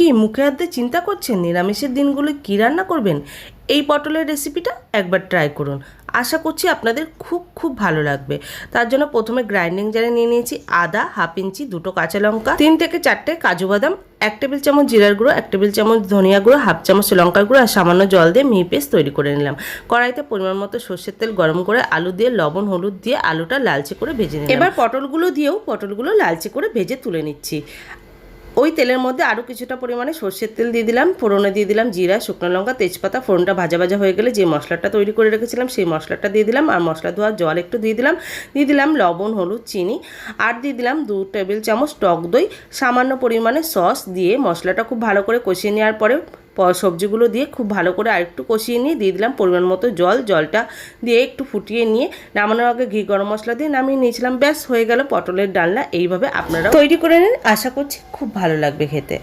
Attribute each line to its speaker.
Speaker 1: কি মুখে হাতে চিন্তা করছেন নিরামিষের দিনগুলো কী রান্না করবেন? এই পটলের রেসিপিটা একবার ট্রাই করুন। আশা করছি আপনাদের খুব খুব ভালো লাগবে। তার জন্য প্রথমে গ্রাইন্ডিং জারে নিয়ে নিয়েছি আদা হাফ ইঞ্চি, 2টো কাঁচা লঙ্কা, 3 থেকে 4টে কাজু বাদাম, 1 টেবিল চামচ জিরার গুঁড়ো, 1 টেবিল চামচ ধনিয়া গুঁড়ো, হাফ চামচ লঙ্কার গুঁড়ো আর সামান্য জল দিয়ে মিহি পেস্ট তৈরি করে নিলাম। কড়াইতে পরিমাণ মতো সর্ষের তেল গরম করে আলু দিয়ে লবণ হলুদ দিয়ে আলুটা লালচে করে ভেজে নিলাম। এবার পটলগুলো লালচে করে ভেজে তুলে নিচ্ছি। ওই তেলের মধ্যে আরও কিছুটা পরিমাণে সর্ষের তেল দিয়ে দিলাম, ফোড়নে দিয়ে দিলাম জিরা, শুকনো লঙ্কা, তেজপাতা। ফোড়নটা ভাজা ভাজা হয়ে গেলে যে মশলাটা তৈরি করে রেখেছিলাম সেই মশলাটা দিয়ে দিলাম, আর মশলা ধোয়ার জল একটু দিয়ে দিলাম লবণ হলুদ চিনি, আর দিয়ে দিলাম 2 টেবিল চামচ টক দই, সামান্য পরিমাণে সস দিয়ে মশলাটা খুব ভালো করে কষিয়ে নেওয়ার পরে সবজিগুলো দিয়ে খুব ভালো করে আরেকটু কষিয়ে নিয়ে দিয়ে দিলাম পরিমাণ মতো জলটা দিয়ে একটু ফুটিয়ে নিয়ে নামানোর আগে ঘি গরম মশলা দিয়ে নামিয়ে নিয়েছিলাম। ব্যাস হয়ে গেল পটলের ডালনা। এইভাবে আপনারা তৈরি করে নিন, আশা করছি খুব ভালো লাগবে খেতে।